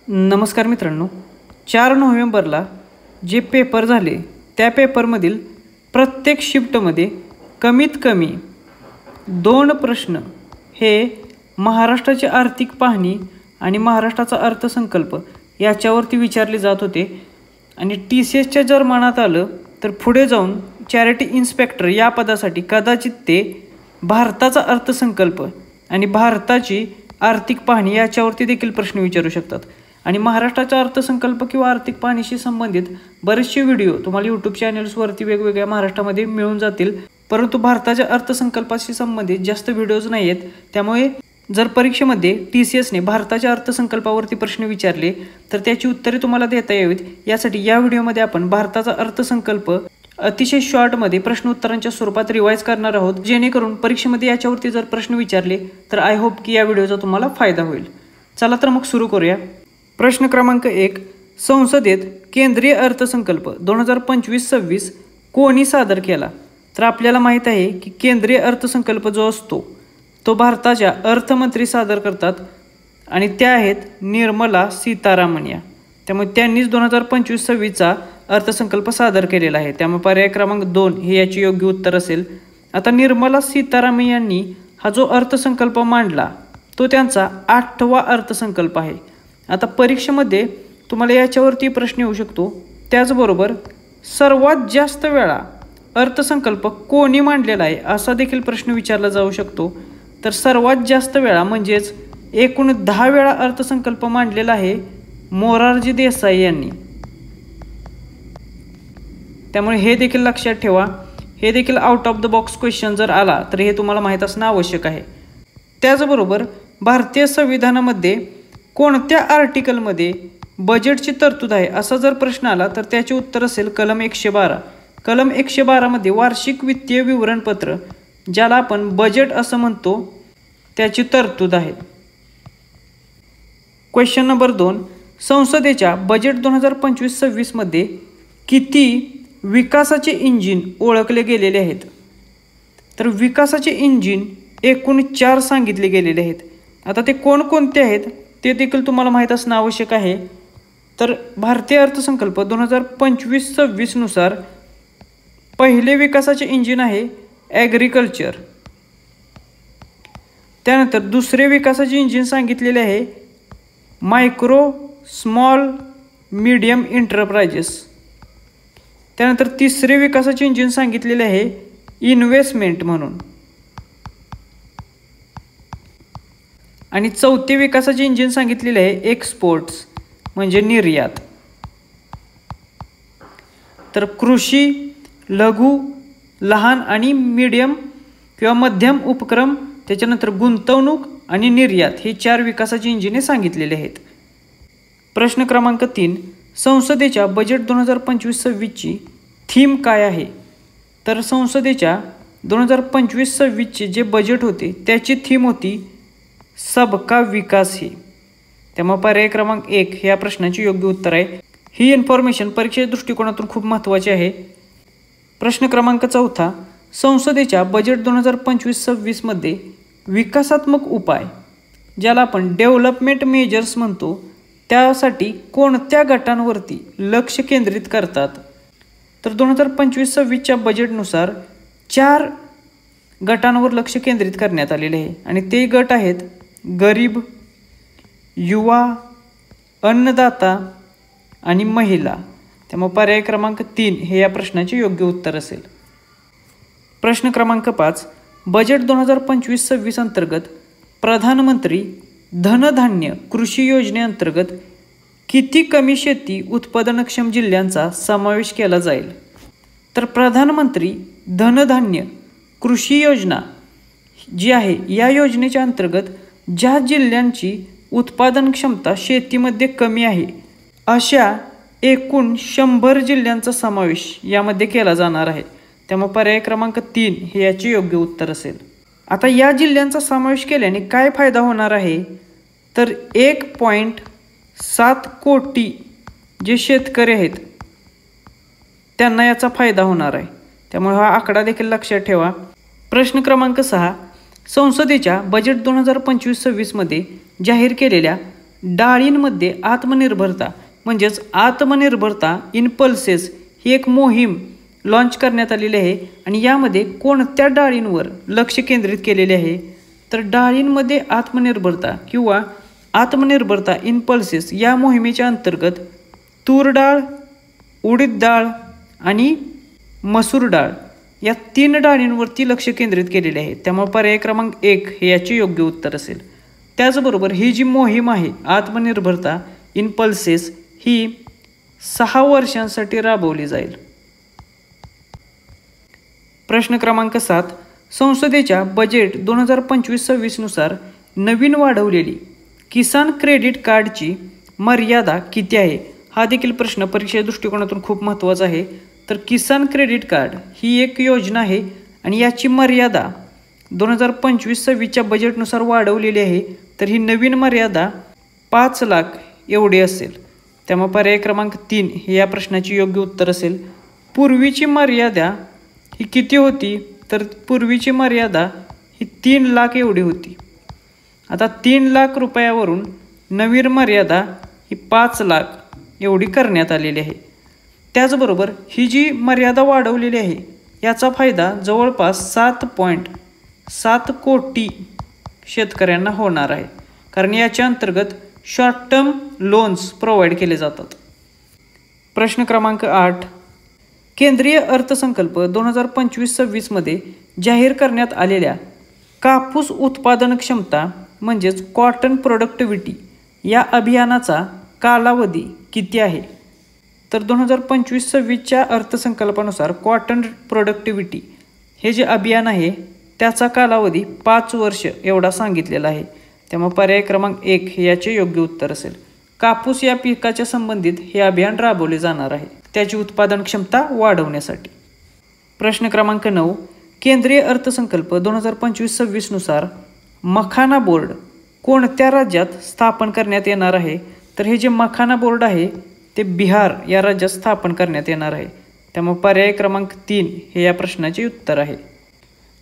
नमस्कार मित्रांनो, 4 नोव्हेंबरला जे पेपर झाले त्या पेपरमधील प्रत्येक शिफ्टमध्ये कमीत कमी 2 प्रश्न हे महाराष्ट्राची आर्थिक पाहणी आणि महाराष्ट्राचा अर्थसंकल्प याच्यावरती विचारले जात होते. आणि TCSच्या जर मनात आलं तर पुढे जाऊन चॅरिटी इन्स्पेक्टर या पदासाठी कदाचित ते भारताचा अर्थसंकल्प आणि भारताची आर्थिक पाहणी याच्यावरती देखील प्रश्न विचारू शकतात. आणि महाराष्ट्राचा अर्थसंकल्प किंवा आर्थिक पाहणीशी संबंधित बरेचसे व्हिडिओ तुम्हाला यूट्यूब चॅनल्सवरती वेगवेगळ्या महाराष्ट्रामध्ये मिळून जातील, परंतु भारताच्या अर्थसंकल्पाशी संबंधित जास्त व्हिडिओज नाही आहेत. त्यामुळे जर परीक्षेमध्ये TCSने भारताच्या अर्थसंकल्पावरती प्रश्न विचारले तर त्याची उत्तरे तुम्हाला देता यावीत यासाठी या व्हिडिओमध्ये आपण भारताचा अर्थसंकल्प अतिशय शॉर्टमध्ये प्रश्न उत्तरांच्या स्वरूपात रिवाइज करणार आहोत, जेणेकरून परीक्षेमध्ये याच्यावरती जर प्रश्न विचारले तर आय होप की या व्हिडिओचा तुम्हाला फायदा होईल. चला तर मग सुरू करूया. प्रश्न क्रमांक 1, संसदेत केंद्रीय अर्थसंकल्प 2025-26 कोणी सादर केला? तर आपल्याला माहीत आहे की केंद्रीय अर्थसंकल्प जो असतो तो भारताच्या अर्थमंत्री सादर करतात आणि त्या आहेत निर्मला सीतारामन या. त्यामुळे त्यांनीच 2025-26चा अर्थसंकल्प सादर केलेला आहे. त्यामुळे पर्याय क्रमांक 2 हे याचे योग्य उत्तर असेल. आता निर्मला सीतारामन यांनी हा जो अर्थसंकल्प मांडला तो त्यांचा 8वा अर्थसंकल्प आहे. आता परीक्षेमध्ये तुम्हाला याच्यावरती प्रश्न येऊ शकतो. त्याचबरोबर सर्वात जास्त वेळा अर्थसंकल्प कोणी मांडलेला आहे असा देखील प्रश्न विचारला जाऊ शकतो. तर सर्वात जास्त वेळा म्हणजेच एकूण 10 वेळा अर्थसंकल्प मांडलेला आहे मोरारजी देसाई यांनी. त्यामुळे हे देखील लक्षात ठेवा. हे देखील out of the box question जर आला तर हे तुम्हाला माहीत असणं आवश्यक आहे. त्याचबरोबर भारतीय संविधानामध्ये कोणत्या आर्टिकलमध्ये बजेटची तरतूद आहे असा जर प्रश्न आला तर त्याचे उत्तर असेल कलम 112. कलम 112 मध्ये वार्षिक वित्तीय विवरणपत्र ज्याला आपण बजेट असं म्हणतो त्याची तरतूद आहे. क्वेश्चन नंबर 2, संसदेच्या बजेट 2025-26 मध्ये किती विकासाचे इंजिन ओळखले गेलेले आहेत? तर विकासाचे इंजिन एकूण 4 सांगितले गेलेले आहेत. आता ते कोणकोणते आहेत ते देखील तुम्हाला माहीत असणं आवश्यक आहे. तर भारतीय अर्थसंकल्प 2025-26 नुसार पहिले विकासाचे इंजिन आहे ॲग्रिकल्चर. त्यानंतर दुसरे विकासाचे इंजिन सांगितलेले आहे मायक्रो स्मॉल मीडियम एंटरप्राइजेस. त्यानंतर तिसरे विकासाचे इंजिन सांगितलेले आहे इन्व्हेस्टमेंट म्हणून. आणि चौथे विकासाचे इंजिन सांगितलेले आहे एक्सपोर्ट्स म्हणजे निर्यात. तर कृषी, लघु, लहान आणि मीडियम किंवा मध्यम उपक्रम, त्याच्यानंतर गुंतवणूक आणि निर्यात हे 4 विकासाची इंजिने सांगितलेले आहेत. प्रश्न क्रमांक 3, संसदेच्या बजेट 2025-26ची थीम काय आहे? तर संसदेच्या 2025-26चे जे बजेट होते त्याची थीम होती सबका विकास ही. त्यामुळे पर्याय क्रमांक 1 हे या प्रश्नाचे योग्य उत्तर आहे. ही इन्फॉर्मेशन परीक्षेच्या दृष्टिकोनातून खूप महत्त्वाची आहे. प्रश्न क्रमांक 4, संसदेच्या बजेट 2025-26 मध्ये विकासात्मक उपाय ज्याला आपण डेव्हलपमेंट मेजर्स म्हणतो त्यासाठी कोणत्या गटांवरती लक्ष केंद्रित करतात? तर 2025-26च्या बजेटनुसार 4 गटांवर लक्ष केंद्रित करण्यात आलेले आहे. आणि ते गट आहेत गरीब, युवा, अन्नदाता आणि महिला. त्यामुळे पर्याय क्रमांक 3 हे या प्रश्नाचे योग्य उत्तर असेल. प्रश्न क्रमांक 5, बजेट 2025-26 अंतर्गत प्रधानमंत्री धनधान्य कृषी योजनेअंतर्गत किती कमी शेती उत्पादनक्षम जिल्ह्यांचा समावेश केला जाईल? तर प्रधानमंत्री धनधान्य कृषी योजना जी आहे या योजनेच्या अंतर्गत ज्या जिल्ह्यांची उत्पादन क्षमता शेतीमध्ये कमी आहे अशा एकूण 100 जिल्ह्यांचा समावेश यामध्ये केला जाणार आहे. त्यामुळे पर्याय क्रमांक 3 हे याचे योग्य उत्तर असेल. आता या जिल्ह्यांचा समावेश केल्याने काय फायदा होणार आहे? तर 1.7 कोटी जे शेतकरी आहेत त्यांना याचा फायदा होणार आहे. त्यामुळे हा आकडा देखील लक्षात ठेवा. प्रश्न क्रमांक 6, संसदेच्या बजेट 2025-26 मध्ये जाहीर केलेल्या डाळींमध्ये आत्मनिर्भरता म्हणजेच आत्मनिर्भरता इन पल्सेस ही एक मोहीम लॉन्च करण्यात आलेली आहे आणि यामध्ये कोणत्या डाळींवर लक्ष केंद्रित केलेले आहे तर डाळींमध्ये आत्मनिर्भरता किंवा आत्मनिर्भरता इन पल्सेस या मोहिमेच्या अंतर्गत तूर डाळ, उडीद डाळ आणि मसूर डाळ या 3 डाळींवरती लक्ष केंद्रित केलेले आहे. त्यामुळे पर्याय क्रमांक 1 हे याचे योग्य उत्तर असेल. त्याचबरोबर ही जी मोहीम आहे आत्मनिर्भरता इन पल्सेस ही 6 वर्षांसाठी राबवली जाईल. प्रश्न क्रमांक 7 संसदेच्या बजेट 2025-26 नुसार नवीन वाढवलेली किसान क्रेडिट कार्डची मर्यादा किती आहे? हा देखील प्रश्न परीक्षेच्या दृष्टिकोनातून खूप महत्त्वाचा आहे. तर किसान क्रेडिट कार्ड ही एक योजना आहे आणि याची मर्यादा 2025-26च्या बजेटनुसार वाढवलेली आहे. तर ही नवीन मर्यादा 5 लाख एवढी असेल. त्यामुळे पर्याय क्रमांक 3 हे या प्रश्नाची योग्य उत्तर असेल. पूर्वीची मर्यादा ही किती होती तर पूर्वीची मर्यादा ही 3 लाख एवढी होती. आता 3 लाख रुपयावरून नवीन मर्यादा ही 5 लाख एवढी करण्यात आलेली आहे. त्याचबरोबर ही जी मर्यादा वाढवलेली आहे याचा फायदा जवळपास 7.7 कोटी शेतकऱ्यांना होणार आहे कारण याच्या अंतर्गत शॉर्ट टर्म लोन्स प्रोव्हाइड केले जातात. प्रश्न क्रमांक 8 केंद्रीय अर्थसंकल्प 2025-26 मध्ये जाहीर करण्यात आलेल्या कापूस उत्पादन क्षमता म्हणजेच कॉटन प्रोडक्टिव्हिटी या अभियानाचा कालावधी किती आहे? तर 2025-26च्या अर्थसंकल्पानुसार कॉटन प्रोडक्टिव्हिटी हे जे अभियान आहे त्याचा कालावधी 5 वर्ष एवढा सांगितलेला आहे. त्यामुळे पर्याय क्रमांक 1 हे याचे योग्य उत्तर असेल. कापूस या पिकाच्या संबंधित हे अभियान राबवले जाणार आहे त्याची उत्पादन क्षमता वाढवण्यासाठी. प्रश्न क्रमांक 9 केंद्रीय अर्थसंकल्प 2025-26 नुसार मखाना बोर्ड कोणत्या राज्यात स्थापन करण्यात येणार आहे? तर हे जे मखाना बोर्ड आहे ते बिहार या राज्यात स्थापन करण्यात येणार आहे. त्यामुळे पर्याय क्रमांक 3 हे या प्रश्नाचे उत्तर आहे.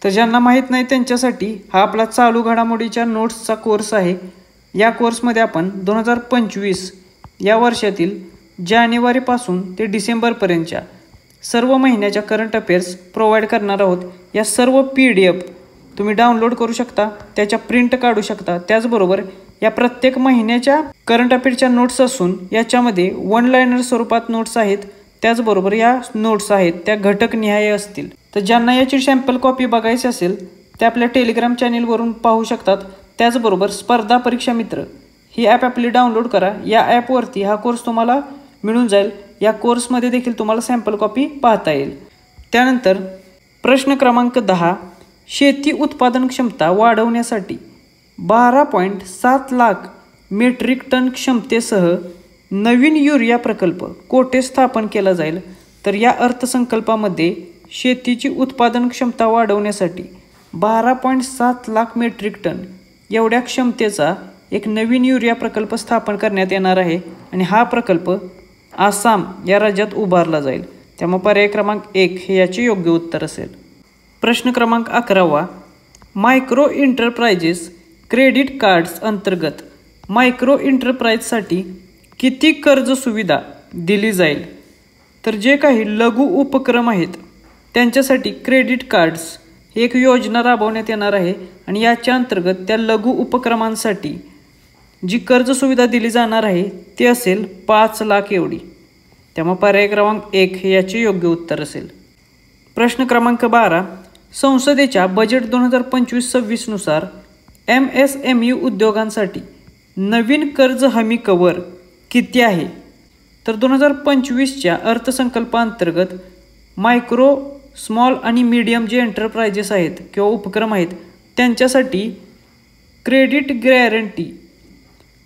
तर ज्यांना माहीत नाही त्यांच्यासाठी हा आपला चालू घडामोडीच्या नोट्सचा कोर्स आहे. या कोर्समध्ये आपण 2025 या वर्षातील जानेवारीपासून ते डिसेंबरपर्यंतच्या सर्व महिन्याच्या करंट अफेअर्स प्रोव्हाइड करणार आहोत. या सर्व PDF तुम्ही डाउनलोड करू शकता, त्याच्या प्रिंट काढू शकता. त्याचबरोबर या प्रत्येक महिन्याच्या करंट अफेअर्सच्या नोट्स असून याच्यामध्ये 1 लाइनर स्वरूपात नोट्स आहेत. त्याचबरोबर या नोट्स आहेत त्या घटकनिहाय असतील. तर ज्यांना याची सॅम्पल कॉपी बघायची असेल ते आपल्या टेलिग्राम चॅनेलवरून पाहू शकतात. त्याचबरोबर स्पर्धा परीक्षा मित्र ही ॲप आपली डाउनलोड करा. या ॲपवरती हा कोर्स तुम्हाला मिळून जाईल. या कोर्समध्ये देखील तुम्हाला सॅम्पल कॉपी पाहता येईल. त्यानंतर प्रश्न क्रमांक 10 शेती उत्पादन क्षमता वाढवण्यासाठी 12.7 लाख मेट्रिक टन क्षमतेसह नवीन युरिया प्रकल्प कोठे स्थापन केला जाईल? तर या अर्थसंकल्पामध्ये शेतीची उत्पादन क्षमता वाढवण्यासाठी 12.7 लाख मेट्रिक टन एवढ्या क्षमतेचा एक नवीन युरिया प्रकल्प स्थापन करण्यात येणार आहे आणि हा प्रकल्प आसाम या राज्यात उभारला जाईल. त्यामुळे पर्याय क्रमांक 1 हे याचे योग्य उत्तर असेल. प्रश्न क्रमांक 11 मायक्रो एंटरप्राइजेस क्रेडिट कार्ड्स अंतर्गत मायक्रो एंटरप्राइजसाठी किती कर्ज सुविधा दिली जाईल? तर जे काही लघु उपक्रम आहेत त्यांच्यासाठी क्रेडिट कार्ड्स ही एक योजना राबवण्यात येणार आहे आणि याच्या अंतर्गत त्या लघु उपक्रमांसाठी जी कर्ज सुविधा दिली जाणार आहे ते असेल 5 लाख एवढी. त्यामुळे पर्याय क्रमांक 1 हे याचे योग्य उत्तर असेल. प्रश्न क्रमांक 12 संसदेच्या बजेट 2025-26 नुसार MSME उद्योगांसाठी नवीन कर्ज हमी कव्हर किती आहे? तर 2025च्या अर्थसंकल्पाअंतर्गत मायक्रो स्मॉल आणि मीडियम जे एंटरप्राइजेस आहेत किंवा उपक्रम आहेत त्यांच्यासाठी क्रेडिट गॅरंटी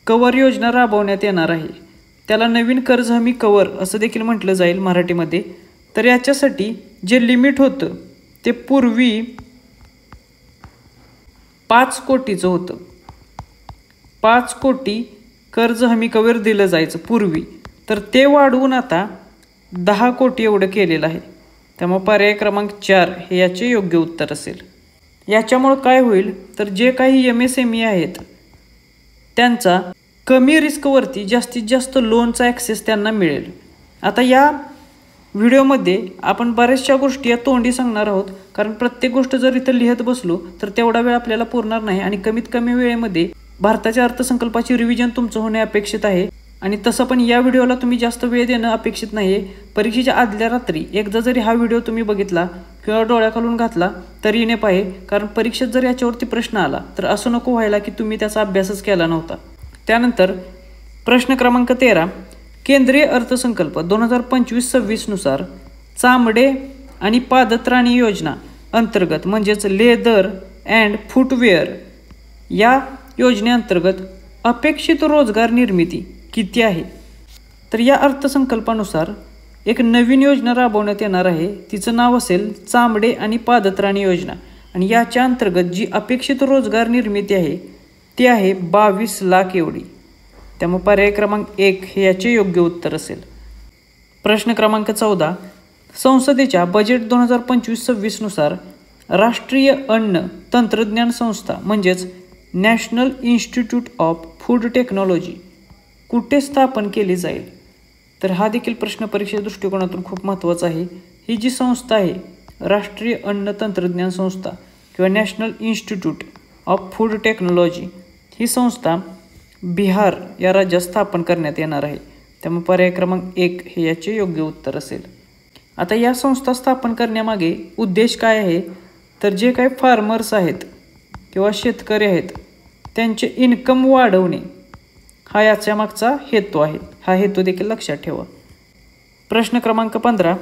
कव्हर योजना राबवण्यात येणार आहे. त्याला नवीन कर्ज हमी कव्हर असं देखील म्हटलं जाईल मराठीमध्ये. तर याच्यासाठी जे लिमिट होतं ते पूर्वी 5 कोटीचं होतं. 5 कोटी कर्ज हमी कव्हर दिलं जायचं पूर्वी, तर ते वाढवून आता 10 कोटी एवढं केलेलं आहे. त्यामुळे पर्याय क्रमांक 4 हे याचे योग्य उत्तर असेल. याच्यामुळं काय होईल तर जे काही MSME आहेत त्यांचा कमी रिस्कवरती जास्तीत जास्त लोनचा ॲक्सेस त्यांना मिळेल. आता या व्हिडिओमध्ये आपण बऱ्याचशा गोष्टी या तोंडी सांगणार आहोत, कारण प्रत्येक गोष्ट जर इथं लिहित बसलो तर तेवढा वेळ आपल्याला पुरणार नाही आणि कमीत कमी वेळेमध्ये भारताच्या अर्थसंकल्पाची रिव्हिजन तुमचं होणे अपेक्षित आहे. आणि तसं पण या व्हिडिओला तुम्ही जास्त वेळ देणं अपेक्षित नाही आहे. परीक्षेच्या आदल्या रात्री एकदा जरी हा व्हिडिओ तुम्ही बघितला किंवा डोळ्याखालून घातला तरी ने पाहिजे, कारण परीक्षेत जर याच्यावरती प्रश्न आला तर असं नको व्हायला की तुम्ही त्याचा अभ्यासच केला नव्हता. त्यानंतर प्रश्न क्रमांक 13, केंद्रीय अर्थसंकल्प 2025-26 नुसार चामडे आणि पादत्राणी योजना अंतर्गत म्हणजेच लेदर अँड फुटवेअर या योजनेअंतर्गत अपेक्षित रोजगार निर्मिती किती आहे? तर या अर्थसंकल्पानुसार एक नवीन योजना राबवण्यात येणार आहे. तिचं नाव असेल चामडे आणि पादत्राणी योजना आणि याच्या अंतर्गत जी अपेक्षित रोजगार निर्मिती आहे ती आहे 22 लाख एवढी. त्यामुळे पर्याय क्रमांक 1 हे याचे योग्य उत्तर असेल. प्रश्न क्रमांक 14, संसदेच्या बजेट 2025-26 नुसार राष्ट्रीय अन्न तंत्रज्ञान संस्था म्हणजेच national Institute of Food technology कुठे स्थापन केली जाईल? तर हा देखील प्रश्न परीक्षेच्या दृष्टिकोनातून खूप महत्त्वाचा आहे. ही जी संस्था आहे राष्ट्रीय अन्न तंत्रज्ञान संस्था किंवा National Institute of Food Technology ही संस्था बिहार या राज्यात स्थापन करण्यात येणार आहे. त्यामुळे पर्याय क्रमांक 1 हे याचे योग्य उत्तर असेल. आता या संस्था स्थापन करण्यामागे उद्देश काय आहे? तर जे काही फार्मर्स आहेत किंवा शेतकरी आहेत त्यांचे इन्कम वाढवणे हा याच्या मागचा हेतू आहे. हा हेतू देखील लक्षात ठेवा. प्रश्न क्रमांक 15,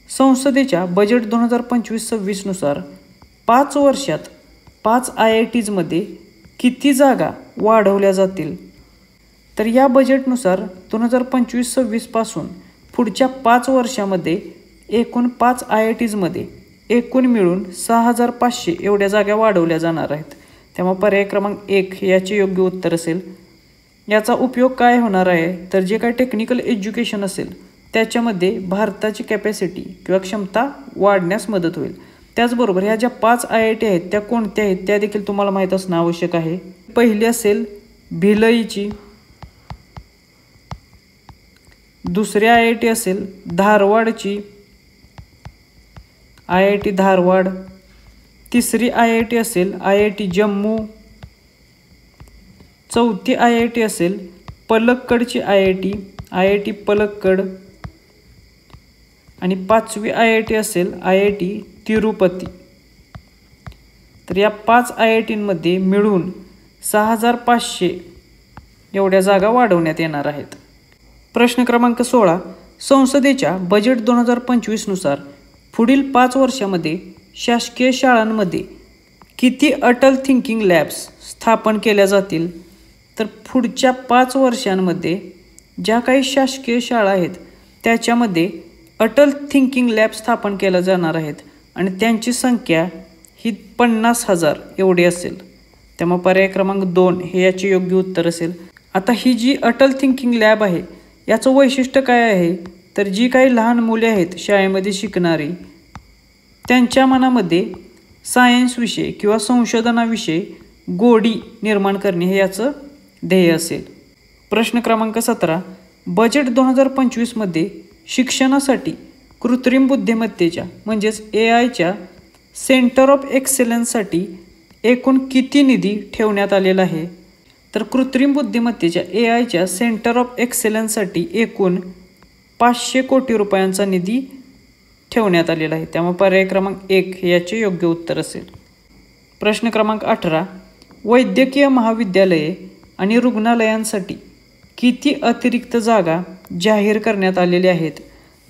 संसदेच्या बजेट 2025-26 नुसार 5 वर्षात 5 IITsमध्ये किती जागा वाढवल्या जातील? तर या बजेटनुसार 2025-26 पासून पुढच्या 5 वर्षामध्ये एकूण 5 IITsमध्ये एकूण मिळून 6500 एवढ्या जागा वाढवल्या जाणार आहेत. त्यामुळे पर्याय क्रमांक 1 हे याचे योग्य उत्तर असेल. याचा उपयोग काय होणार आहे? तर जे काही टेक्निकल एज्युकेशन असेल त्याच्यामध्ये भारताची कॅपॅसिटी किंवा क्षमता वाढण्यास मदत होईल. त्याचबरोबर ह्या ज्या 5 IIT आहेत त्या कोणत्या आहेत त्या देखील तुम्हाला माहीत असणं आवश्यक आहे. पहिली असेल भिलईची, दुसरी IIT असेल धारवाडची IIT धारवाड, तिसरी IIT असेल IIT जम्मू, चौथी IIT असेल पलक्कडची IIT पलक्कड आणि 5वी IIT असेल IIT तिरुपती. तर या 5 IITमध्ये मिळून 6500 एवढ्या जागा वाढवण्यात येणार आहेत. प्रश्न क्रमांक 16, संसदेच्या बजेट 2025 नुसार पुढील 5 वर्षामध्ये शासकीय शाळांमध्ये किती अटल थिंकिंग लॅब्स स्थापन केल्या जातील? तर पुढच्या 5 वर्षांमध्ये ज्या काही शासकीय शाळा आहेत त्याच्यामध्ये अटल थिंकिंग लॅब स्थापन केल्या जाणार आहेत आणि त्यांची संख्या ही 50,000 एवढी असेल. त्यामुळे पर्याय क्रमांक 2 हे याचे योग्य उत्तर असेल. आता ही जी अटल थिंकिंग लॅब आहे याचं वैशिष्ट्य काय आहे? तर जी काही लहान मुले आहेत शाळेमध्ये शिकणारी त्यांच्या मनामध्ये सायन्स विषय किंवा संशोधनाविषयी गोडी निर्माण करणे हे याचं ध्येय असेल. प्रश्न क्रमांक 17, बजेट 2025मध्ये शिक्षणासाठी कृत्रिम बुद्धिमत्तेच्या म्हणजेच AIच्या सेंटर ऑफ एक्सेलन्ससाठी एकूण किती निधी ठेवण्यात आलेला आहे? तर कृत्रिम बुद्धिमत्तेच्या AIच्या सेंटर ऑफ एक्सेलन्ससाठी एकूण 500 कोटी रुपयांचा निधी ठेवण्यात आलेला आहे. त्यामुळे पर्याय क्रमांक 1 हे याचे योग्य उत्तर असेल. प्रश्न क्रमांक 18, वैद्यकीय महाविद्यालये आणि रुग्णालयांसाठी किती अतिरिक्त जागा जाहीर करण्यात आलेल्या आहेत?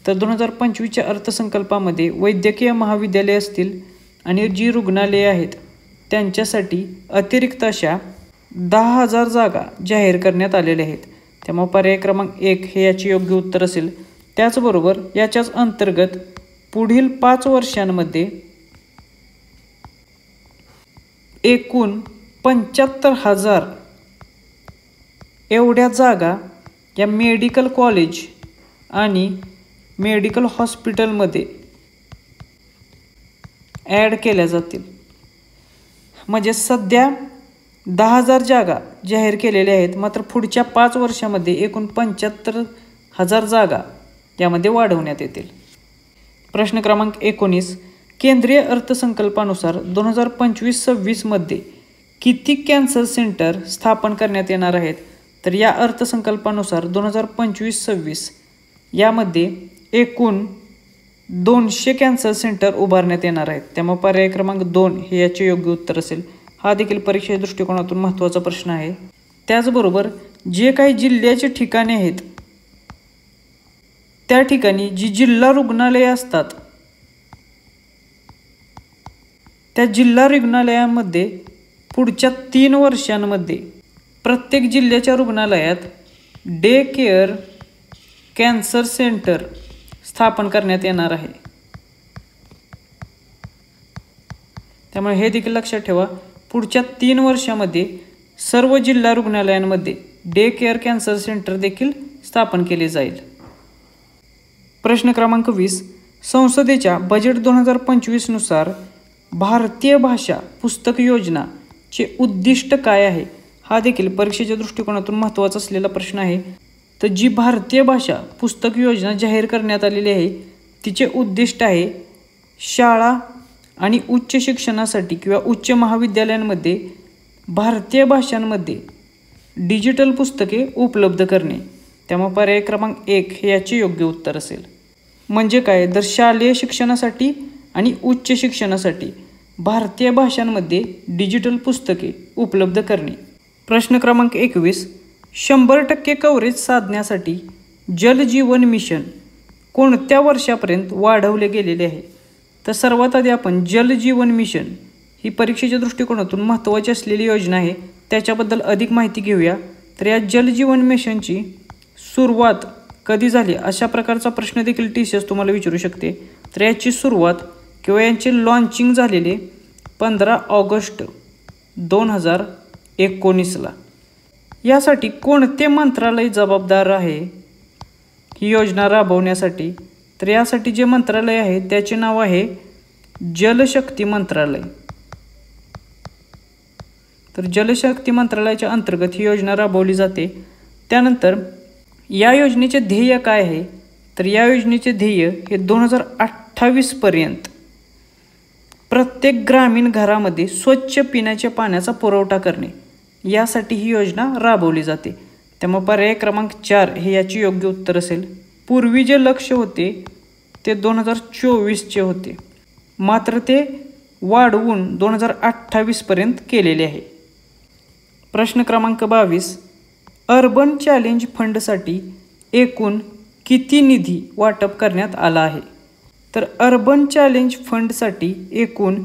तर 2025च्या अर्थसंकल्पामध्ये वैद्यकीय महाविद्यालये असतील आणि जी रुग्णालये आहेत त्यांच्यासाठी अतिरिक्त अशा 10,000 जागा जाहीर करण्यात आलेल्या आहेत. त्यामुळे पर्याय क्रमांक 1 हे याचे योग्य उत्तर असेल. त्याचबरोबर याच्याच अंतर्गत पुढील 5 वर्षांमध्ये एकूण 75,000 एवढ्या जागा या मेडिकल कॉलेज आणि मेडिकल हॉस्पिटलमध्ये ॲड केल्या जातील. म्हणजे सध्या 10,000 जागा जाहीर केलेल्या आहेत, मात्र पुढच्या 5 वर्षामध्ये एकूण 75,000 जागा यामध्ये वाढवण्यात येतील. प्रश्न क्रमांक 19. केंद्रीय अर्थसंकल्पानुसार 2025-26 मध्ये किती कॅन्सर सेंटर स्थापन करण्यात येणार आहेत? तर या अर्थसंकल्पानुसार 2025-26 यामध्ये एकूण 200 कॅन्सर सेंटर उभारण्यात येणार आहेत. त्यामुळे पर्याय क्रमांक 2 हे याचे योग्य उत्तर असेल. हा देखील परीक्षेच्या दृष्टिकोनातून महत्त्वाचा प्रश्न आहे. त्याचबरोबर जे काही जिल्ह्याचे ठिकाणे आहेत त्या ठिकाणी जी जिल्हा रुग्णालये असतात त्या जिल्हा रुग्णालयामध्ये पुढच्या 3 वर्षांमध्ये प्रत्येक जिल्ह्याच्या रुग्णालयात डे केअर कॅन्सर सेंटर स्थापन करण्यात येणार आहे. त्यामुळे हे देखील लक्षात ठेवा, पुढच्या 3 वर्षामध्ये सर्व जिल्हा रुग्णालयांमध्ये डे केअर कॅन्सर सेंटर देखील स्थापन केले जाईल. प्रश्न क्रमांक 20. संसदेच्या बजेट 2025 नुसार भारतीय भाषा पुस्तक योजनाचे उद्दिष्ट काय आहे? हा देखील परीक्षेच्या दृष्टिकोनातून महत्त्वाचा असलेला प्रश्न आहे. तर जी भारतीय भाषा पुस्तक योजना जाहीर करण्यात आलेली आहे तिचे उद्दिष्ट आहे शाळा आणि उच्च शिक्षणासाठी किंवा उच्च महाविद्यालयांमध्ये भारतीय भाषांमध्ये डिजिटल पुस्तके उपलब्ध करणे. त्यामुळे पर्याय क्रमांक 1 हे याचे योग्य उत्तर असेल. म्हणजे काय? तर शालेय शिक्षणासाठी आणि उच्च शिक्षणासाठी भारतीय भाषांमध्ये डिजिटल पुस्तके उपलब्ध करणे. प्रश्न क्रमांक 21. 100% कव्हरेज साधण्यासाठी जल जीवन मिशन कोणत्या वर्षापर्यंत वाढवले गेलेले आहे? तर सर्वात आधी आपण जल जीवन मिशन ही परीक्षेच्या दृष्टिकोनातून महत्त्वाची असलेली योजना आहे, त्याच्याबद्दल अधिक माहिती घेऊया. तर या जल जीवन मिशनची सुरुवात कधी झाली अशा प्रकारचा प्रश्न देखील TCS तुम्हाला विचारू शकते. तर याची सुरुवात किंवा यांचे लॉन्चिंग झालेले 15 ऑगस्ट 2019ला. यासाठी कोणते मंत्रालय जबाबदार आहे ही योजना राबवण्यासाठी? तर यासाठी जे मंत्रालय आहे त्याचे नाव आहे जलशक्ती मंत्रालय. तर जलशक्ती मंत्रालयाच्या अंतर्गत ही योजना राबवली जाते. त्यानंतर या योजनेचे ध्येय काय आहे? तर या योजनेचे ध्येय हे 2028 पर्यंत प्रत्येक ग्रामीण घरामध्ये स्वच्छ पिण्याच्या पाण्याचा पुरवठा करणे यासाठी ही योजना राबवली जाते. त्यामुळे पर्याय क्रमांक 4 हे याचे योग्य उत्तर असेल. पूर्वी जे लक्ष होते ते 2024चे होते, मात्र ते वाढवून 2028 पर्यंत केलेले आहे. प्रश्न क्रमांक 22. अर्बन चॅलेंज फंडसाठी एकूण किती निधी वाटप करण्यात आला आहे? तर अर्बन चॅलेंज फंडसाठी एकूण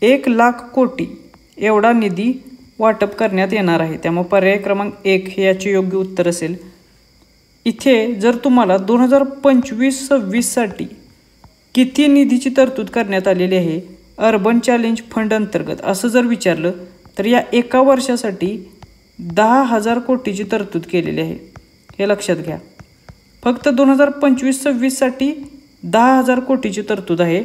1,00,000 कोटी एवढा निधी वाटप करण्यात येणार आहे. त्यामुळे पर्याय क्रमांक 1 हे याचे योग्य उत्तर असेल. इथे जर तुम्हाला 2025-26 साठी किती निधीची तरतूद करण्यात आलेली आहे अर्बन चॅलेंज फंड अंतर्गत असं जर विचारलं तर या एका वर्षासाठी 10,000 कोटीची तरतूद केलेली आहे, हे लक्षात घ्या. फक्त 2025-26 साठी 10,000 कोटीची तरतूद आहे.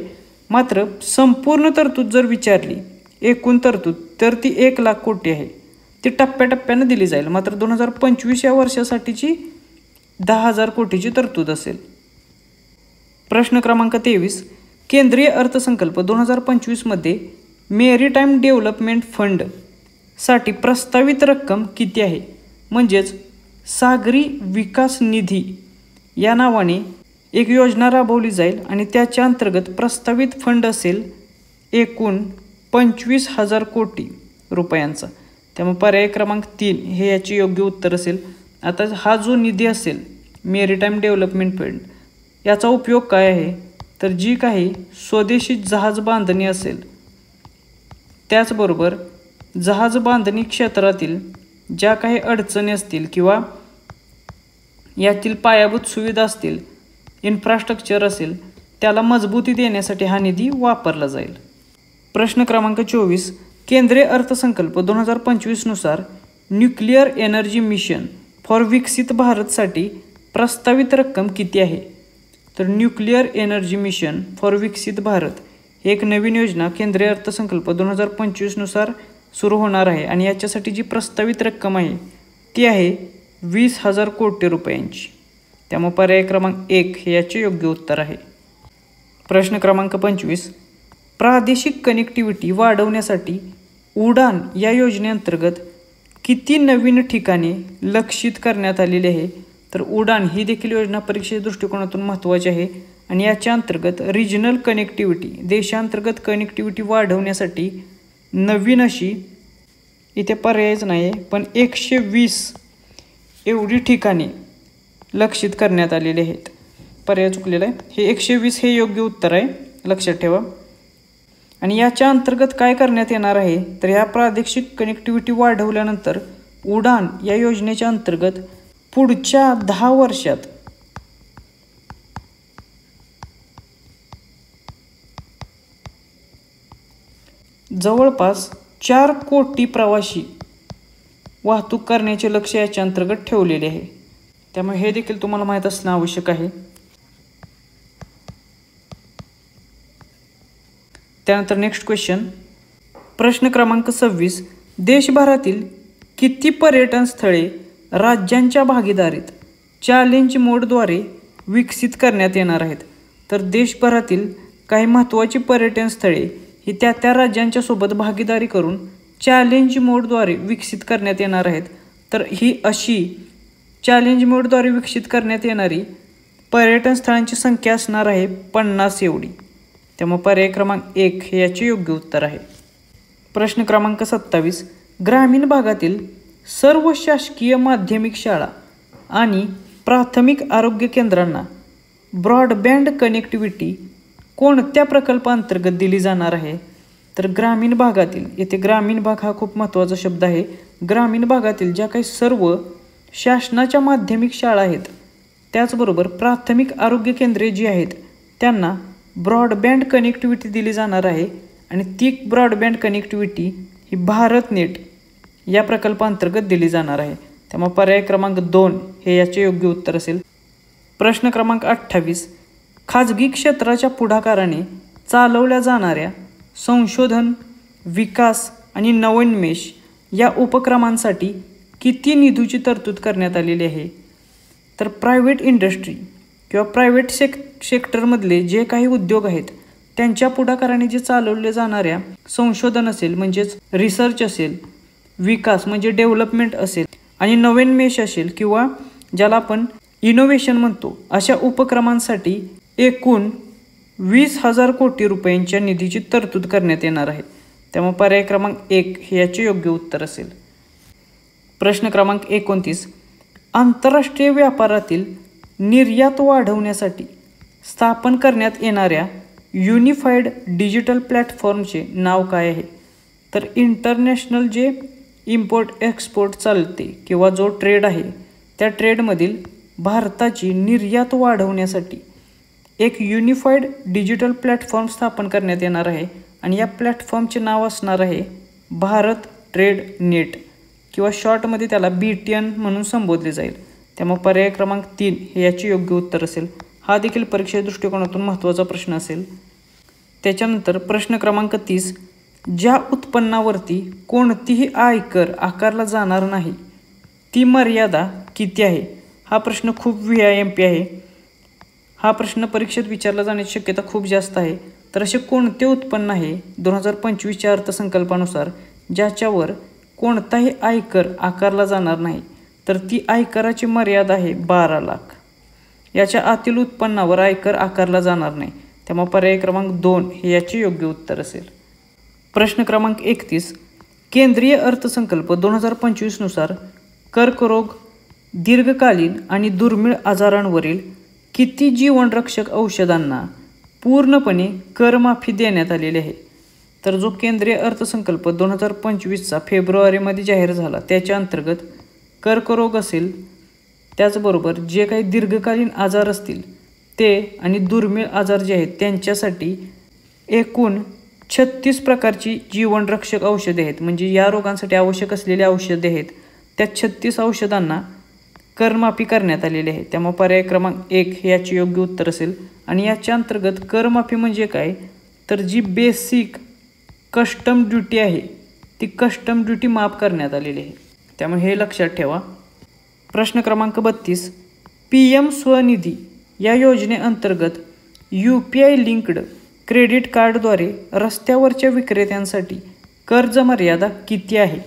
मात्र संपूर्ण तरतूद जर विचारली एकूण तरतूद तर ती 1,00,000 कोटी आहे. ती टप्प्याटप्प्यानं दिली जाईल. मात्र 2025 या वर्षासाठीची 10,000 कोटीची तरतूद असेल. प्रश्न क्रमांक 23. केंद्रीय अर्थसंकल्प 2025 मध्ये मेरीटाईम डेव्हलपमेंट फंड साठी प्रस्तावित रक्कम किती आहे? म्हणजेच सागरी विकास निधी या नावाने एक योजना राबवली जाईल आणि त्याच्या अंतर्गत प्रस्तावित फंड असेल एकूण 25,000 कोटी रुपयांचा. त्यामुळे पर्याय क्रमांक 3 हे याचे योग्य उत्तर असेल. आता हा जो निधी असेल मेरीटाईम डेव्हलपमेंट फंड याचा उपयोग काय आहे? तर जी काही स्वदेशी जहाज बांधणी असेल त्याचबरोबर जहाज बांधणी क्षेत्रातील ज्या काही अडचणी असतील किंवा यातील पायाभूत सुविधा असतील, इन्फ्रास्ट्रक्चर असेल, त्याला मजबूती देण्यासाठी हा निधी वापरला जाईल. प्रश्न क्रमांक 24. केंद्रीय अर्थसंकल्प 2025 नुसार न्यूक्लिअर एनर्जी मिशन फॉर विकसित भारतसाठी प्रस्तावित रक्कम किती आहे? तर न्यूक्लिअर एनर्जी मिशन फॉर विकसित भारत ही एक नवीन योजना केंद्रीय अर्थसंकल्प 2025 नुसार सुरू होणार आहे आणि याच्यासाठी जी प्रस्तावित रक्कम आहे ती आहे 20,000 कोटी रुपयांची. त्यामुळे पर्याय क्रमांक 1 हे याचे योग्य उत्तर आहे. प्रश्न क्रमांक 25. प्रादेशिक कनेक्टिव्हिटी वाढवण्यासाठी उडान या योजनेअंतर्गत किती नवीन ठिकाणे लक्षित करण्यात आलेली आहे? तर उडान ही देखील योजना परीक्षेच्या दृष्टिकोनातून महत्त्वाची आहे आणि याच्या अंतर्गत रिजनल कनेक्टिव्हिटी, देशांतर्गत कनेक्टिव्हिटी वाढवण्यासाठी नवीन अशी, इथे पर्यायच नाही आहे, पण 120 एवढी ठिकाणे लक्षित करण्यात आलेली आहेत. पर्याय चुकलेला आहे. हे 120 हे योग्य उत्तर आहे, लक्षात ठेवा. आणि याच्या अंतर्गत काय करण्यात येणार आहे? तर ह्या प्रादेशिक कनेक्टिव्हिटी वाढवल्यानंतर उडान या योजनेच्या अंतर्गत पुढच्या 10 वर्षात जवळपास 4 कोटी प्रवासी वाहतूक करण्याचे लक्ष्य याच्या अंतर्गत ठेवलेले आहे. त्यामुळे हे देखील तुम्हाला माहीत असणं आवश्यक आहे. त्यानंतर नेक्स्ट क्वेश्चन, प्रश्न क्रमांक 26. देशभरातील किती पर्यटन स्थळे राज्यांच्या भागीदारीत चॅलेंज मोडद्वारे विकसित करण्यात येणार आहेत? तर देशभरातील काही महत्त्वाची पर्यटन स्थळे ही त्या राज्यांच्या सोबत भागीदारी करून चॅलेंज मोडद्वारे विकसित करण्यात येणार आहेत. तर ही अशी चॅलेंज मोडद्वारे विकसित करण्यात येणारी पर्यटन स्थळांची संख्या असणार आहे 50 एवढी. त्यामुळे पर्याय क्रमांक 1 हे याचे योग्य उत्तर आहे. प्रश्न क्रमांक 27. ग्रामीण भागातील सर्व शासकीय माध्यमिक शाळा आणि प्राथमिक आरोग्य केंद्रांना ब्रॉडबँड कनेक्टिव्हिटी कोणत्या प्रकल्पाअंतर्गत दिली जाणार आहे? तर ग्रामीण भागातील, येथे ग्रामीण भाग हा खूप महत्त्वाचा शब्द आहे. ग्रामीण भागातील ज्या काही सर्व शासनाच्या माध्यमिक शाळा आहेत, त्याचबरोबर प्राथमिक आरोग्य केंद्रे जी आहेत, त्यांना ब्रॉडबँड कनेक्टिव्हिटी दिली जाणार आहे. आणि ती ब्रॉडबँड कनेक्टिव्हिटी ही भारतनेट या प्रकल्पाअंतर्गत दिली जाणार आहे. त्यामुळे पर्याय क्रमांक 2 हे याचे योग्य उत्तर असेल. प्रश्न क्रमांक 28. खाजगी क्षेत्राच्या पुढाकाराने चालवल्या जाणाऱ्या संशोधन, विकास आणि नवोन्मेष या उपक्रमांसाठी किती निधीची तरतूद करण्यात आलेली आहे? तर प्रायव्हेट इंडस्ट्री किंवा प्रायव्हेट सेक्टरमधले जे काही उद्योग आहेत त्यांच्या पुढाकाराने जे चालवले जाणाऱ्या संशोधन असेल म्हणजेच रिसर्च असेल, विकास म्हणजे डेव्हलपमेंट असेल आणि नवोन्मेष असेल किंवा ज्याला आपण इनोव्हेशन म्हणतो, अशा उपक्रमांसाठी एकूण 20,000 कोटी रुपयांच्या निधीची तरतूद करण्यात येणार आहे. त्यामुळे पर्याय क्रमांक 1 हे याचे योग्य उत्तर असेल. प्रश्न क्रमांक 29. आंतरराष्ट्रीय व्यापारातील निर्यात वाढवण्यासाठी स्थापन करण्यात येणाऱ्या युनिफाईड डिजिटल प्लॅटफॉर्मचे नाव काय आहे? तर इंटरनॅशनल जे इम्पोर्ट एक्सपोर्ट चालते किंवा जो ट्रेड आहे त्या ट्रेडमधील भारताची निर्यात वाढवण्यासाठी एक युनिफाईड डिजिटल प्लॅटफॉर्म स्थापन करण्यात येणार आहे आणि या प्लॅटफॉर्मचे नाव असणार आहे भारत ट्रेड नेट किंवा शॉर्टमध्ये त्याला BTN म्हणून संबोधले जाईल. त्यामुळे पर्याय क्रमांक 3 हे याचे योग्य उत्तर असेल. हा देखील परीक्षेच्या दृष्टिकोनातून महत्त्वाचा प्रश्न असेल. त्याच्यानंतर प्रश्न क्रमांक 30. ज्या उत्पन्नावरती कोणतीही आयकर आकारला जाणार नाही ती मर्यादा किती आहे? हा प्रश्न खूप VIMP आहे. हा प्रश्न परीक्षेत विचारला जाण्याची शक्यता खूप जास्त आहे. तर असे कोणते उत्पन्न आहे 2025च्या अर्थसंकल्पानुसार ज्याच्यावर कोणताही आयकर आकारला जाणार नाही? तर ती आयकराची मर्यादा आहे 12 लाख. याच्या आतील उत्पन्नावर आयकर आकारला जाणार नाही. त्यामुळे पर्याय क्रमांक 2 हे याचे योग्य उत्तर असेल. प्रश्न क्रमांक 31. केंद्रीय अर्थसंकल्प 2025 नुसार कर्करोग, दीर्घकालीन आणि दुर्मिळ आजारांवरील किती जीवनरक्षक औषधांना पूर्णपणे करमाफी देण्यात आलेली आहे? तर जो केंद्रीय अर्थसंकल्प 2025चा फेब्रुवारीमध्ये जाहीर झाला त्याच्या अंतर्गत कर्करोग असेल, त्याचबरोबर जे काही दीर्घकालीन आजार असतील ते आणि दुर्मिळ आजार जे आहेत त्यांच्यासाठी एकूण 36 प्रकारची जीवनरक्षक औषधे आहेत. म्हणजे या रोगांसाठी आवश्यक असलेली औषधे आहेत त्या 36 औषधांना करमाफी करण्यात आलेली आहे. त्यामुळे पर्याय क्रमांक 1 हे याचे योग्य उत्तर असेल. आणि याच्या अंतर्गत करमाफी म्हणजे काय? तर जी बेसिक कस्टम ड्युटी आहे ती कस्टम ड्युटी माफ करण्यात आलेली आहे, त्यामुळे हे लक्षात ठेवा. प्रश्न क्रमांक 32, PM स्वनिधी या योजनेअंतर्गत UPI लिंक्ड क्रेडिट कार्डद्वारे रस्त्यावरच्या विक्रेत्यांसाठी कर्ज मर्यादा किती आहे?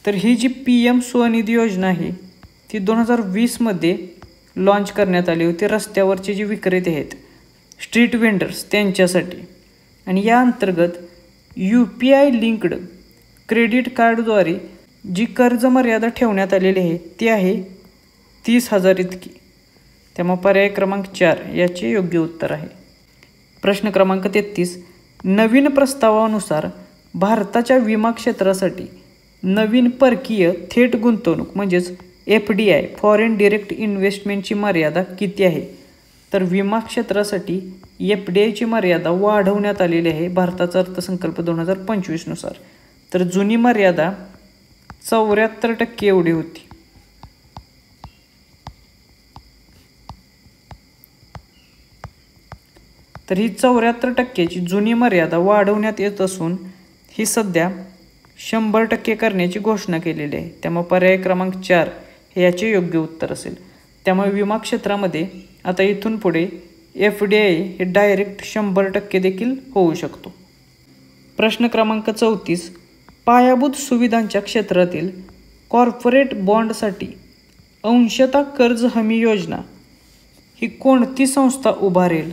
तर ही जी PM स्वनिधी योजना आहे ती 2020मध्ये लॉन्च करण्यात आली होती रस्त्यावरचे जे विक्रेते आहेत, स्ट्रीट वेंडर्स, त्यांच्यासाठी. आणि या अंतर्गत UPI लिंक्ड क्रेडिट कार्डद्वारे जी कर्ज मर्यादा ठेवण्यात आलेली आहे ती आहे 30,000 इतकी. त्यामुळे पर्याय क्रमांक 4 याचे योग्य उत्तर आहे. प्रश्न क्रमांक 33, नवीन प्रस्तावानुसार भारताच्या विमा क्षेत्रासाठी नवीन परकीय थेट गुंतवणूक म्हणजेच FDI फॉरेन डिरेक्ट इन्व्हेस्टमेंटची मर्यादा किती आहे? तर विमा क्षेत्रासाठी FDIची मर्यादा वाढवण्यात आलेली आहे भारताचा अर्थसंकल्प 2025 नुसार. तर जुनी मर्यादा 74% एवढी होती. तर ही 74%ची जुनी मर्यादा वाढवण्यात येत असून ही सध्या 100% करण्याची घोषणा केलेली आहे. त्यामुळे पर्याय क्रमांक 4 हे याचे योग्य उत्तर असेल. त्यामुळे विमा क्षेत्रामध्ये आता इथून पुढे FDI हे डायरेक्ट 100% देखील होऊ शकतो. प्रश्न क्रमांक 34, पायाभूत सुविधांच्या क्षेत्रातील कॉर्पोरेट बॉन्डसाठी अंशतः कर्ज हमी योजना ही कोणती संस्था उभारेल?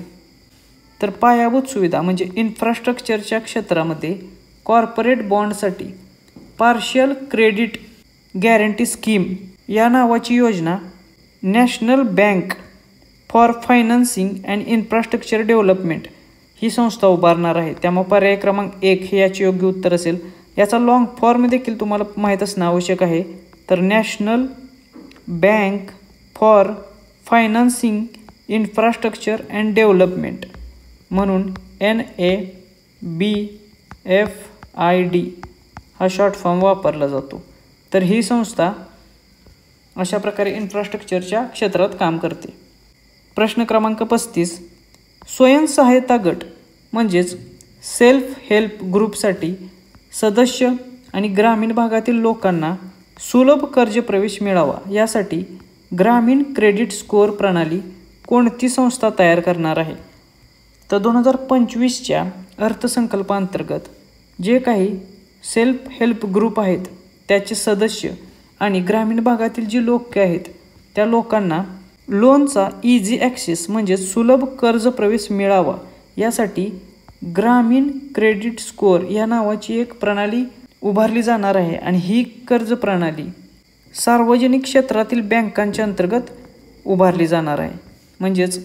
तर पायाभूत सुविधा म्हणजे इन्फ्रास्ट्रक्चरच्या क्षेत्रामध्ये कॉर्पोरेट बॉन्डसाठी पार्शियल क्रेडिट गॅरंटी स्कीम या नावाची योजना National Bank for Financing and Infrastructure Development ही संस्था उभारणार आहे. त्यामुळे पर्याय क्रमांक 1 हे याचे योग्य उत्तर असेल. याचा लॉंग फॉर्म देखील तुम्हाला माहीत असणं आवश्यक आहे. तर national Bank for financing infrastructure and development म्हणून NABFID हा शॉर्ट फॉर्म वापरला जातो. तर ही संस्था अशा प्रकारे इन्फ्रास्ट्रक्चरच्या क्षेत्रात काम करते. प्रश्न क्रमांक 35, स्वयंसहायता गट म्हणजेच सेल्फ हेल्प ग्रुपसाठी सदस्य आणि ग्रामीण भागातील लोकांना सुलभ कर्ज प्रवेश मिळावा यासाठी ग्रामीण क्रेडिट स्कोअर प्रणाली कोणती संस्था तयार करणार आहे? तर 2025च्या अर्थसंकल्पांतर्गत जे काही सेल्फ हेल्प ग्रुप आहेत त्याचे सदस्य आणि ग्रामीण भागातील जी लोक आहेत त्या लोकांना लोनचा इझी ॲक्सेस म्हणजे सुलभ कर्ज प्रवेश मिळावा यासाठी ग्रामीण क्रेडिट स्कोअर या नावाची एक प्रणाली उभारली जाणार आहे. आणि ही कर्ज प्रणाली सार्वजनिक क्षेत्रातील बँकांच्या अंतर्गत उभारली जाणार आहे म्हणजेच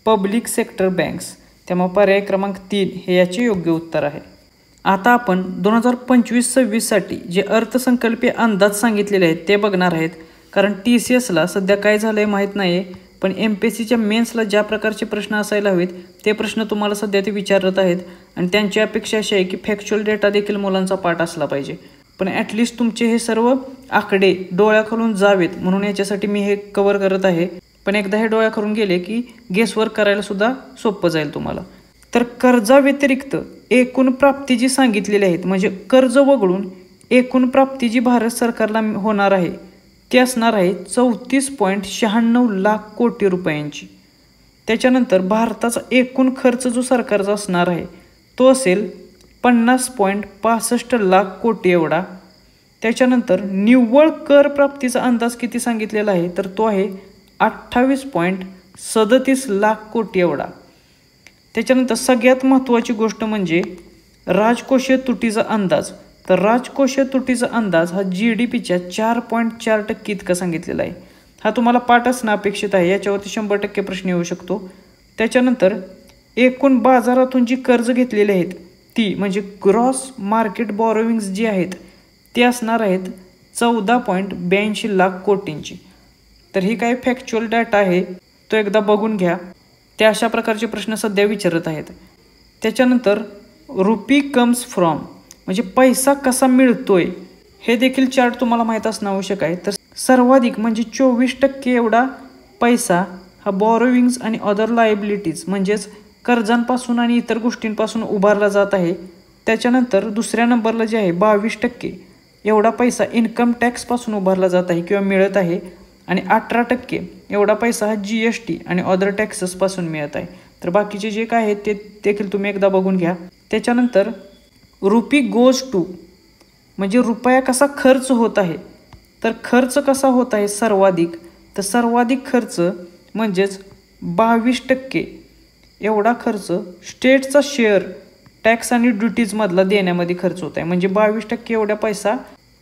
पब्लिक सेक्टर बँक्स. त्यामुळे पर्याय क्रमांक 3 हे याचे योग्य उत्तर आहे. आता आपण 2025-26साठी जे अर्थसंकल्पीय अंदाज सांगितलेले आहेत ते बघणार आहेत. कारण TCSला सध्या काय झालं आहे माहीत नाही आहे, पण MPSCच्या मेन्सला ज्या प्रकारचे प्रश्न असायला हवेत ते प्रश्न तुम्हाला सध्या ते विचारत आहेत. आणि त्यांची अपेक्षा अशी आहे की फॅक्च्युअल डेटा देखील मुलांचा पाठ असला पाहिजे. पण ॲटलिस्ट तुमचे हे सर्व आकडे डोळ्याखालून जावेत म्हणून याच्यासाठी मी हे कवर करत आहे. पण एकदा हे डोळ्याखालून गेले की गेसवर्क करायला सुद्धा सोपं जाईल तुम्हाला. तर कर्जाव्यतिरिक्त एकूण प्राप्ती जी सांगितलेली आहेत म्हणजे कर्ज वगळून एकूण प्राप्ती जी भारत सरकारला होणार आहे ती असणार आहे 34.96 लाख कोटी रुपयांची. त्याच्यानंतर भारताचा एकूण खर्च जो सरकारचा असणार आहे तो असेल 50.65 लाख कोटी एवढा. त्याच्यानंतर निव्वळ कर प्राप्तीचा अंदाज किती सांगितलेला आहे तर तो आहे 28.37 लाख कोटी एवढा. त्याच्यानंतर सगळ्यात महत्त्वाची गोष्ट म्हणजे राजकोषीय तुटीचा अंदाज. तर राजकोषीय तुटीचा अंदाज हा GDPच्या 4.4% इतका सांगितलेला आहे. हा तुम्हाला पाठ असणं अपेक्षित आहे, याच्यावरती 100% प्रश्न येऊ शकतो. त्याच्यानंतर एकूण बाजारातून जी कर्ज घेतलेली आहेत ती म्हणजे ग्रॉस मार्केट बॉरोविंग्स जी आहेत ती असणार आहेत 14.82 लाख कोटींची. तर ही काही फॅक्च्युअल डाटा आहे तो एकदा बघून घ्या. त्या अशा प्रकारचे प्रश्न सध्या विचारत आहेत. त्याच्यानंतर रुपी कम्स फ्रॉम म्हणजे पैसा कसा मिळतोय हे देखील चार्ट तुम्हाला माहीत असणं आवश्यक आहे. तर सर्वाधिक म्हणजे 24% एवढा पैसा हा बॉरोविंग्स आणि अदर लायबिलिटीज म्हणजेच कर्जांपासून आणि इतर गोष्टींपासून उभारला जात आहे. त्याच्यानंतर दुसऱ्या नंबरला जे आहे 22% एवढा पैसा इन्कम टॅक्सपासून उभारला जात आहे किंवा मिळत आहे आणि 18% एवढा पैसा हा GST आणि अदर टॅक्सेसपासून मिळत आहे. तर बाकीचे जे काय आहे ते देखील तुम्ही एकदा बघून घ्या. त्याच्यानंतर रुपी गोज टू म्हणजे रुपया कसा खर्च होत आहे. तर खर्च कसा होत आहे सर्वाधिक, तर सर्वाधिक खर्च म्हणजेच 22% एवढा खर्च स्टेटचा शेअर टॅक्स आणि ड्युटीजमधला देण्यामध्ये खर्च होत आहे. म्हणजे 22% एवढा पैसा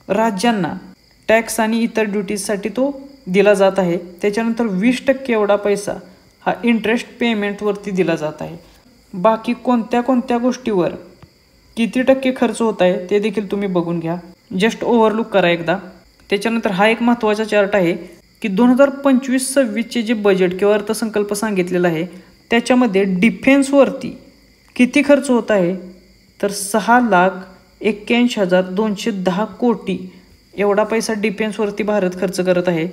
राज्यांना टॅक्स आणि इतर ड्युटीजसाठी तो दिला जात आहे. त्याच्यानंतर 20% एवढा पैसा हा इंटरेस्ट पेमेंटवरती दिला जात आहे. बाकी कोणत्या कोणत्या गोष्टीवर किती टक्के खर्च होत आहे ते देखील तुम्ही बघून घ्या, जस्ट ओव्हरलुक करा एकदा. त्याच्यानंतर हा एक महत्त्वाचा चार्ट आहे की 2025-26चे जे बजेट किंवा अर्थसंकल्प सांगितलेला आहे त्याच्यामध्ये डिफेन्सवरती किती खर्च होत आहे, तर 6,81,210 कोटी एवढा पैसा डिफेन्सवरती भारत खर्च करत आहे.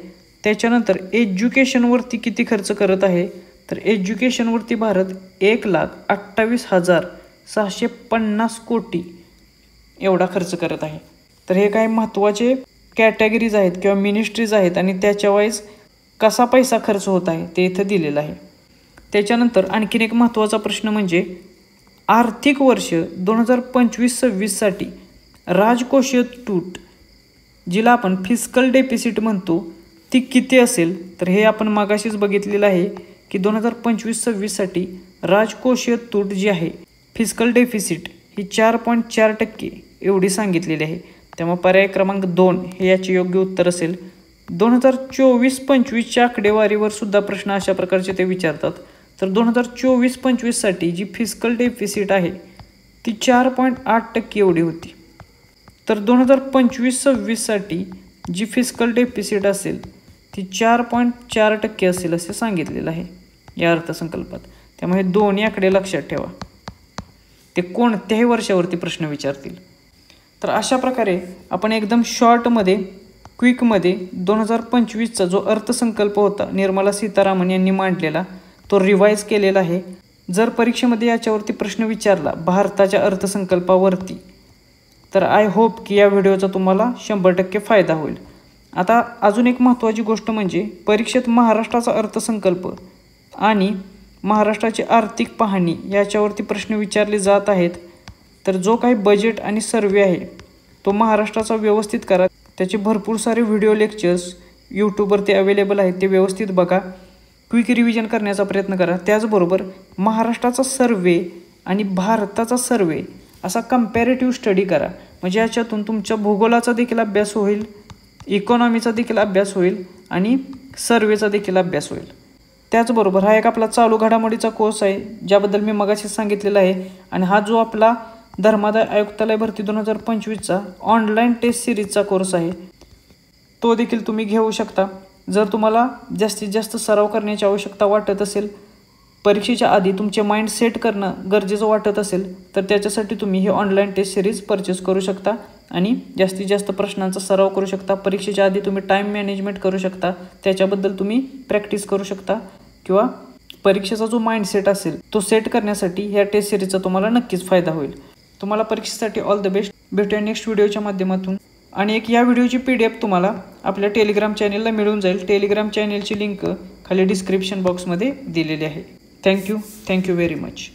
त्याच्यानंतर एज्युकेशनवरती किती खर्च करत आहे, तर एज्युकेशनवरती भारत 1,28,650 कोटी एवढा खर्च करत आहे. तर हे काही महत्त्वाचे कॅटेगरीज आहेत किंवा मिनिस्ट्रीज आहेत आणि त्याच्यावाईज कसा पैसा खर्च होत आहे ते इथं दिलेलं आहे. त्याच्यानंतर आणखीन एक महत्त्वाचा प्रश्न म्हणजे आर्थिक वर्ष 2025-26साठी राजकोषीय तूट जिला आपण फिस्कल डेफिसिट म्हणतो ती किती असेल, तर हे आपण मागाशीच बघितलेलं आहे की 2025-26साठी राजकोषीय तूट जी आहे फिस्कल डेफिसिट ही 4.4% एवढी सांगितलेली आहे. त्यामुळे पर्याय क्रमांक 2 हे याचे योग्य उत्तर असेल. 2024-25च्या आकडेवारीवर सुद्धा प्रश्न अशा प्रकारचे ते विचारतात. तर 2024-25साठी जी फिस्कल डेफिसिट आहे ती 4.8% एवढी होती. तर 2025-26साठी जी फिस्कल डेफिसिट असेल ती 4.4% असेल असे सांगितलेलं आहे या अर्थसंकल्पात. त्यामुळे दोन्ही आकडे लक्षात ठेवा, ते कोणत्याही वर्षावरती प्रश्न विचारतील. तर अशा प्रकारे आपण एकदम शॉर्टमध्ये क्विकमध्ये 2025चा जो अर्थसंकल्प होता निर्मला सीतारामन यांनी मांडलेला तो रिवाईज केलेला आहे. जर परीक्षेमध्ये याच्यावरती प्रश्न विचारला भारताच्या अर्थसंकल्पावरती तर आय होप की या व्हिडिओचा तुम्हाला 100% फायदा होईल. आता अजून एक महत्त्वाची गोष्ट म्हणजे परीक्षेत महाराष्ट्राचा अर्थसंकल्प आणि महाराष्ट्राची आर्थिक पाहणी याच्यावरती प्रश्न विचारले जात आहेत. तर जो काही बजेट आणि सर्वे आहे तो महाराष्ट्राचा व्यवस्थित करा. त्याचे भरपूर सारे व्हिडिओ लेक्चर्स यूट्यूबवरती अवेलेबल आहेत, ते व्यवस्थित बघा, क्विक रिव्हिजन करण्याचा प्रयत्न करा. त्याचबरोबर महाराष्ट्राचा सर्वे आणि भारताचा सर्वे असा कंपॅरेटिव्ह स्टडी करा. म्हणजे याच्यातून तुमच्या भूगोलाचा देखील अभ्यास होईल, इकॉनॉमीचा देखील अभ्यास होईल आणि सर्वेचा देखील अभ्यास होईल. त्याचबरोबर हा एक आपला चालू घडामोडीचा कोर्स आहे ज्याबद्दल मी मगाशी सांगितलेलं आहे. आणि हा जो आपला धर्मादाय आयुक्तालय भरती 2025चा ऑनलाईन टेस्ट सिरीजचा कोर्स आहे तो देखील तुम्ही घेऊ शकता. जर तुम्हाला जास्तीत जास्त सराव करण्याची आवश्यकता वाटत असेल, परीक्षेच्या आधी तुमचे माइंड सेट करणं गरजेचं वाटत असेल तर त्याच्यासाठी तुम्ही ही ऑनलाईन टेस्ट सिरीज परचेस करू शकता आणि जास्तीत जास्त प्रश्नांचा सराव करू शकता. परीक्षेच्या आधी तुम्ही टाईम मॅनेजमेंट करू शकता, त्याच्याबद्दल तुम्ही प्रॅक्टिस करू शकता किंवा परीक्षेचा जो माइंडसेट असेल तो सेट करण्यासाठी ह्या टेस्ट सिरीजचा तुम्हाला नक्कीच फायदा होईल. तुम्हाला परीक्षेसाठी ऑल द बेस्ट. भेटूया नेक्स्ट व्हिडिओच्या माध्यमातून. आणि एक या व्हिडिओची PDF तुम्हाला आपल्या टेलिग्राम चॅनेलला मिळून जाईल. टेलिग्राम चॅनेलची लिंक खाली डिस्क्रिप्शन बॉक्समध्ये दिलेली आहे. Thank you very much.